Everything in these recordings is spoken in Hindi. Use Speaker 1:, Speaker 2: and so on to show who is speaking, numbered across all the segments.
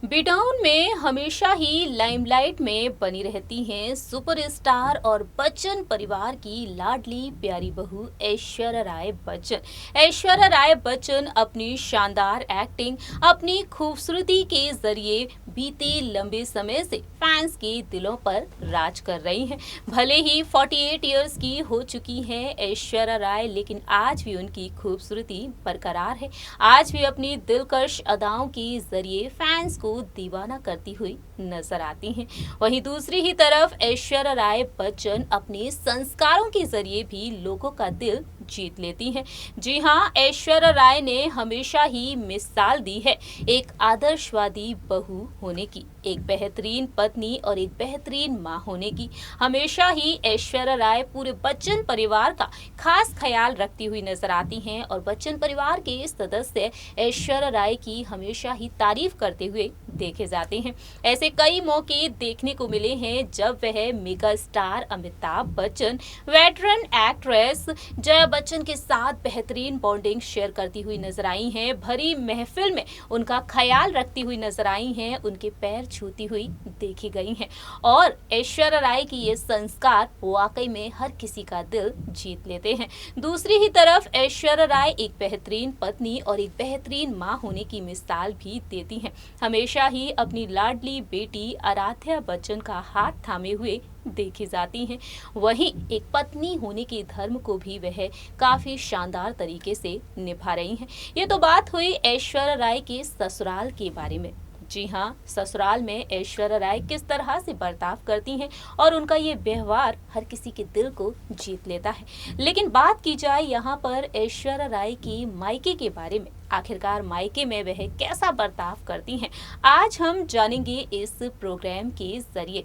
Speaker 1: बीटाउन में हमेशा ही लाइमलाइट में बनी रहती हैं सुपरस्टार और बच्चन परिवार की लाडली प्यारी बहू ऐश्वर्या राय बच्चन। ऐश्वर्या राय बच्चन अपनी शानदार एक्टिंग, अपनी खूबसूरती के जरिए बीते लंबे समय से फैंस के दिलों पर राज कर रही हैं। भले ही 48 इयर्स की हो चुकी हैं ऐश्वर्या राय, लेकिन आज भी उनकी खूबसूरती बरकरार है। आज भी अपनी दिलकश अदाओं के जरिए फैंस को दीवाना करती हुई नजर आती हैं। वहीं दूसरी ही तरफ ऐश्वर्या राय बच्चन अपने संस्कारों के जरिए भी लोगों का दिल जीत लेती हैं। जी हाँ, ऐश्वर्या राय ने हमेशा ही मिसाल दी है एक आदर्शवादी बहू होने की, एक बेहतरीन पत्नी और एक बेहतरीन माँ होने की। हमेशा ही ऐश्वर्या राय पूरे बच्चन परिवार का खास ख्याल रखती हुई नजर आती हैं और बच्चन परिवार के सदस्य ऐश्वर्या राय की हमेशा ही तारीफ करते हुए देखे जाते हैं। ऐसे कई मौके देखने को मिले हैं जब वह mega star Amitabh Bachchan, veteran actress Jaya Bachchan के साथ बेहतरीन बॉन्डिंग शेयर करती हुई नजर आई हैं। भरी महफिल में उनका ख्याल रखती हुई नजर आई हैं, उनके पैर छूती हुई देखी गई हैं और ऐश्वर्या राय की ये संस्कार वाकई में हर किसी का दिल जीत लेते हैं। दूसरी ही तरफ ऐश्वर्या राय एक बेहतरीन पत्नी और एक बेहतरीन माँ होने की मिसाल भी देती हैं। हमेशा ही अपनी लाडली बेटी आराध्या बच्चन का हाथ थामे हुए देखी जाती हैं। वहीं एक पत्नी होने के धर्म को भी वह काफी शानदार तरीके से निभा रही हैं। ये तो बात हुई ऐश्वर्या राय के ससुराल के बारे में। जी हाँ, ससुराल में ऐश्वर्या राय किस तरह से बर्ताव करती हैं और उनका ये व्यवहार हर किसी के दिल को जीत लेता है। लेकिन बात की जाए यहाँ पर ऐश्वर्या राय की मायके के बारे में, आखिरकार मायके में वह कैसा बर्ताव करती हैं, आज हम जानेंगे इस प्रोग्राम के जरिए।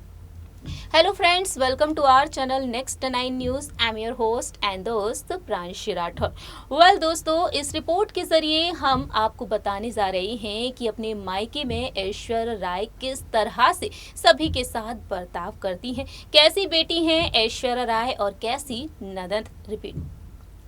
Speaker 1: Hello friends, welcome to our channel next 9 news. I am your host and दोस्त प्रांशी राठौर। वेल दोस्तों, इस रिपोर्ट के जरिए हम आपको बताने जा रहे हैं कि अपने मायके में ऐश्वर्या राय किस तरह से सभी के साथ बर्ताव करती हैं, कैसी बेटी हैं ऐश्वर्या राय और कैसी ननद रिपीट,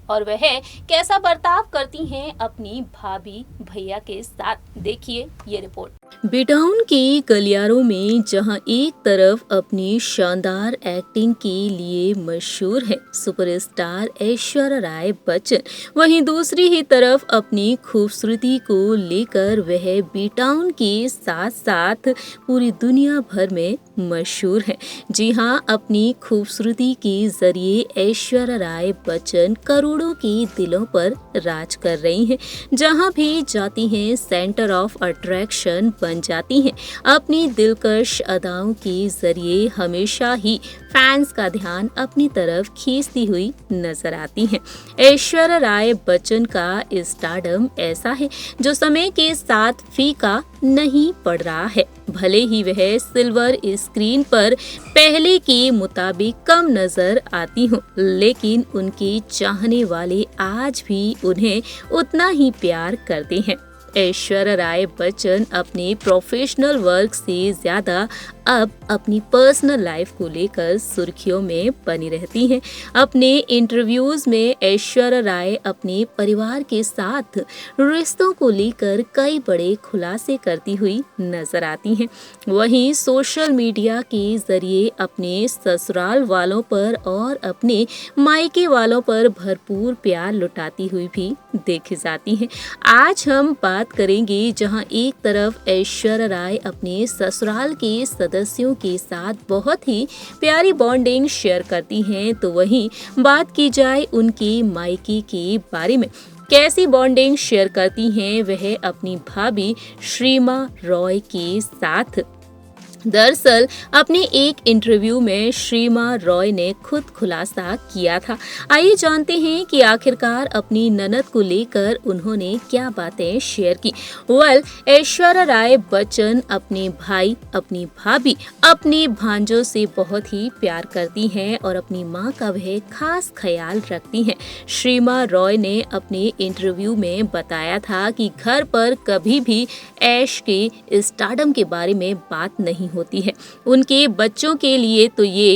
Speaker 1: और वह कैसा बर्ताव करती हैं अपनी भाभी भैया के साथ। देखिए ये रिपोर्ट। बीटाउन के गलियारों में जहां एक तरफ अपनी शानदार एक्टिंग के लिए मशहूर है सुपरस्टार ऐश्वर्या राय बच्चन, वहीं दूसरी ही तरफ अपनी खूबसूरती को लेकर वह बीटाउन के साथ साथ पूरी दुनिया भर में मशहूर है। जी हाँ, अपनी खूबसूरती के जरिए ऐश्वर्या राय बच्चन करोड़ों के दिलों पर राज कर रही हैं। जहां भी जाती हैं सेंटर ऑफ अट्रैक्शन बन जाती हैं। अपनी दिलकश अदाओं के जरिए हमेशा ही फैंस का ध्यान अपनी तरफ खींचती हुई नजर आती हैं। ऐश्वर्या राय बच्चन का स्टारडम ऐसा है जो समय के साथ फीका नहीं पड़ रहा है। भले ही वह सिल्वर स्क्रीन पर पहले के मुताबिक कम नजर आती हो, लेकिन उनके चाहने वाले आज भी उन्हें उतना ही प्यार करते हैं। ऐश्वर्या राय बच्चन अपने प्रोफेशनल वर्क से ज्यादा अब अपनी पर्सनल लाइफ को लेकर सुर्खियों में बनी रहती हैं। अपने इंटरव्यूज में ऐश्वर्या राय अपने परिवार के साथ रिश्तों को लेकर कई बड़े खुलासे करती हुई नजर आती हैं। वहीं सोशल मीडिया के जरिए अपने ससुराल वालों पर और अपने मायके वालों पर भरपूर प्यार लुटाती हुई भी देखी जाती हैं। आज हम बात करेंगे जहां एक तरफ ऐश्वर्या राय अपने ससुराल के सदस्यों के साथ बहुत ही प्यारी बॉन्डिंग शेयर करती हैं, तो वहीं बात की जाए उनके मायके के बारे में, कैसी बॉन्डिंग शेयर करती हैं वह अपनी भाभी श्रीमा रॉय के साथ। दरअसल अपने एक इंटरव्यू में श्रीमा रॉय ने खुद खुलासा किया था। आइए जानते हैं कि आखिरकार अपनी ननद को लेकर उन्होंने क्या बातें शेयर की। ऐश्वर्या राय बच्चन अपने भाई, अपनी भाभी, अपने भांजों से बहुत ही प्यार करती हैं और अपनी मां का वह खास ख्याल रखती हैं। श्रीमा रॉय ने अपने इंटरव्यू में बताया था कि घर पर कभी भी ऐश के स्टारडम के बारे में बात नहीं होती है। उनके बच्चों के लिए तो ये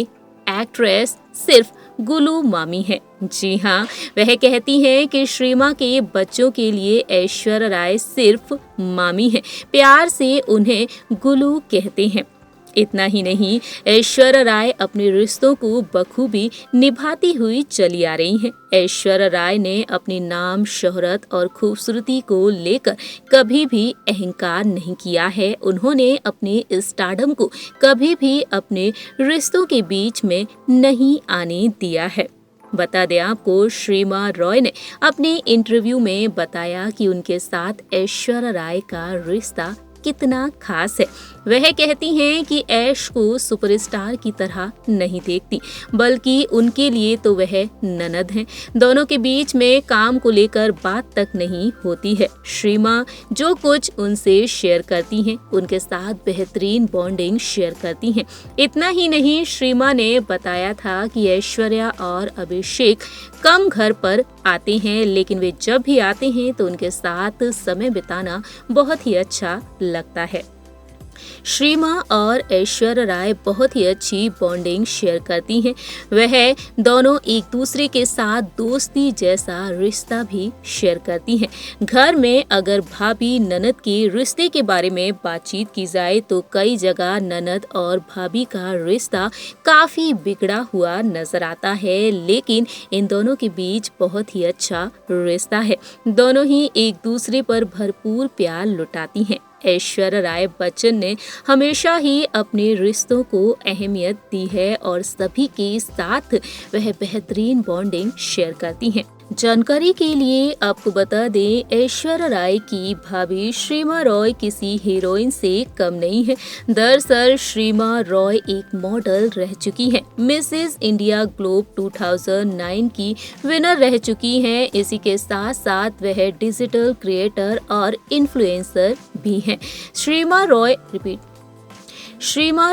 Speaker 1: एक्ट्रेस सिर्फ गुलू मामी है। जी हाँ, वह कहती हैं कि श्रीमा के बच्चों के लिए ऐश्वर्या राय सिर्फ मामी है। प्यार से उन्हें गुलू कहते हैं। इतना ही नहीं, ऐश्वर्या राय अपने रिश्तों को बखूबी निभाती हुई चली आ रही हैं। ऐश्वर्या राय ने अपने नाम, शोहरत और खूबसूरती को लेकर कभी भी अहंकार नहीं किया है। उन्होंने अपने स्टारडम को कभी भी अपने रिश्तों के बीच में नहीं आने दिया है। बता दें आपको, श्रीमा रॉय ने अपने इंटरव्यू में बताया कि उनके साथ ऐश्वर्या राय का रिश्ता कितना खास है। वह कहती हैं कि ऐश को सुपरस्टार की तरह नहीं देखती, बल्कि उनके लिए तो वह ननद हैं। दोनों के बीच में काम को लेकर बात तक नहीं होती है। श्रीमा जो कुछ उनसे शेयर करती हैं, उनके साथ बेहतरीन बॉन्डिंग शेयर करती हैं। इतना ही नहीं, श्रीमा ने बताया था कि ऐश्वर्या और अभिषेक कम घर पर आते हैं, लेकिन वे जब भी आते हैं तो उनके साथ समय बिताना बहुत ही अच्छा लगता है। श्रीमा और ऐश्वर्या राय बहुत ही अच्छी बॉन्डिंग शेयर करती हैं। वह दोनों एक दूसरे के साथ दोस्ती जैसा रिश्ता भी शेयर करती हैं। घर में अगर भाभी ननद के रिश्ते के बारे में बातचीत की जाए तो कई जगह ननद और भाभी का रिश्ता काफी बिगड़ा हुआ नजर आता है, लेकिन इन दोनों के बीच बहुत ही अच्छा रिश्ता है। दोनों ही एक दूसरे पर भरपूर प्यार लुटाती हैं। ऐश्वर्या राय बच्चन ने हमेशा ही अपने रिश्तों को अहमियत दी है और सभी के साथ वह बेहतरीन बॉन्डिंग शेयर करती हैं। जानकारी के लिए आपको बता दें, ऐश्वर्या राय की भाभी श्रीमा रॉय किसी हीरोइन से कम नहीं है। दरअसल श्रीमा रॉय एक मॉडल रह चुकी हैं। मिसेस इंडिया ग्लोब 2009 की विनर रह चुकी हैं। इसी के साथ साथ वह डिजिटल क्रिएटर और इन्फ्लुएंसर भी हैं। श्रीमा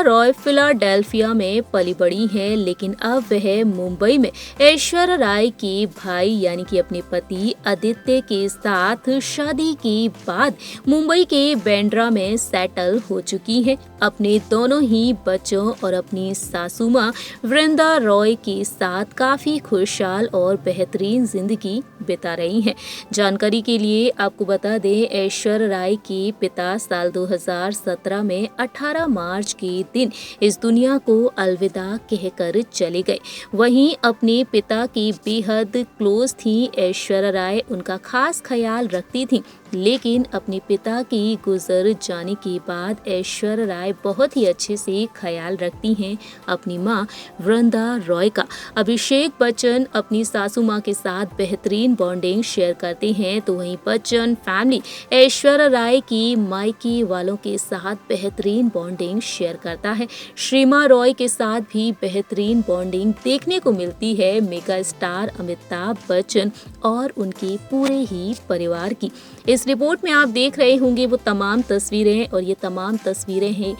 Speaker 1: रॉय फिलाडेल्फिया में पली बड़ी हैं, लेकिन अब वह मुंबई में ऐश्वर्या राय के भाई यानी कि अपने पति आदित्य के साथ शादी के बाद मुंबई के बांद्रा में सेटल हो चुकी हैं। अपने दोनों ही बच्चों और अपनी सासू मां वृंदा रॉय के साथ काफी खुशहाल और बेहतरीन जिंदगी बिता रही हैं। जानकारी के लिए आपको बता दें, ऐश्वर्या राय के पिता साल 2017 में 18 मार्च के दिन इस दुनिया को अलविदा कहकर चले गए। वहीं अपने पिता की बेहद क्लोज थी ऐश्वर्या राय, उनका खास ख्याल रखती थी, लेकिन अपने पिता के गुजर जाने के बाद ऐश्वर्या राय बहुत ही अच्छे से ख्याल रखती हैं अपनी मां वृंदा रॉय का। अभिषेक बच्चन अपनी सासू मां के साथ बेहतरीन बॉन्डिंग शेयर करते हैं, तो वहीं बच्चन फैमिली ऐश्वर्या राय की मायके वालों के साथ बेहतरीन बॉन्डिंग शेयर करता है। श्रीमा रॉय के साथ भी बेहतरीन बॉन्डिंग देखने को मिलती है मेगा स्टार अमिताभ बच्चन और उनके पूरे ही परिवार की। इस रिपोर्ट में आप देख रहे होंगे वो तमाम तस्वीरें, और ये तमाम तस्वीरें हैं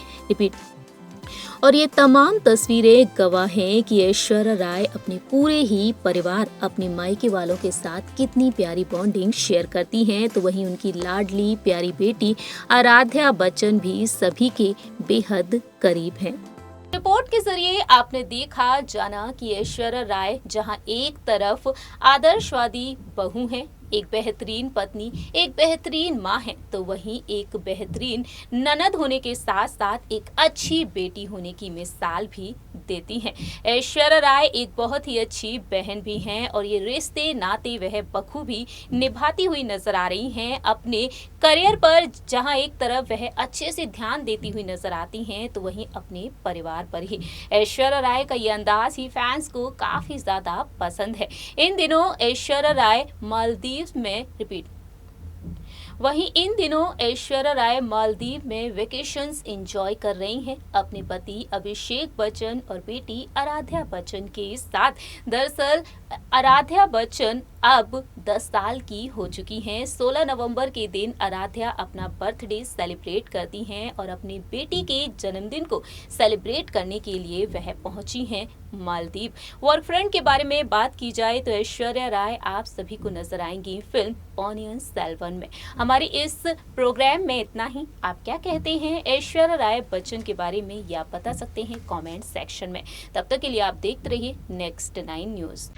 Speaker 1: और ये तमाम तस्वीरें गवाह हैं कि ऐश्वर्या राय अपने पूरे ही परिवार, अपने मायके वालों के साथ कितनी प्यारी बॉन्डिंग शेयर करती हैं। तो वहीं उनकी लाडली प्यारी बेटी आराध्या बच्चन भी सभी के बेहद करीब हैं। रिपोर्ट के जरिए आपने देखा जाना कि ऐश्वर्या राय जहां एक तरफ आदर्शवादी बहू है, एक बेहतरीन पत्नी, एक बेहतरीन माँ है, तो वहीं एक बेहतरीन ननद होने के साथ साथ एक अच्छी बेटी होने की मिसाल भी देती हैं। ऐश्वर्या राय एक बहुत ही अच्छी बहन भी हैं और ये रिश्ते नाते वह बखूबी निभाती हुई नजर आ रही हैं। अपने करियर पर जहां एक तरफ वह अच्छे से ध्यान देती हुई नजर आती हैं, तो वहीं अपने परिवार पर ही ऐश्वर्या राय का ये अंदाज ही फैंस को काफी ज्यादा पसंद है। इन दिनों ऐश्वर्या राय इन दिनों ऐश्वर्या राय मालदीव में वेकेशंस एंजॉय कर रही हैं अपने पति अभिषेक बच्चन और बेटी आराध्या बच्चन के साथ। दरअसल आराध्या बच्चन अब 10 साल की हो चुकी हैं। 16 नवंबर के दिन आराध्या अपना बर्थडे सेलिब्रेट करती हैं और अपनी बेटी के जन्मदिन को सेलिब्रेट करने के लिए वह पहुंची हैं मालदीव। वर्कफ्रंट के बारे में बात की जाए तो ऐश्वर्या राय आप सभी को नजर आएंगी फिल्म पोन्नियिन सेल्वन में। हमारे इस प्रोग्राम में इतना ही। आप क्या कहते हैं ऐश्वर्या राय बच्चन के बारे में, ये आप बता सकते हैं कमेंट सेक्शन में। तब तक के लिए आप देखते रहिए नेक्स्ट 9 न्यूज।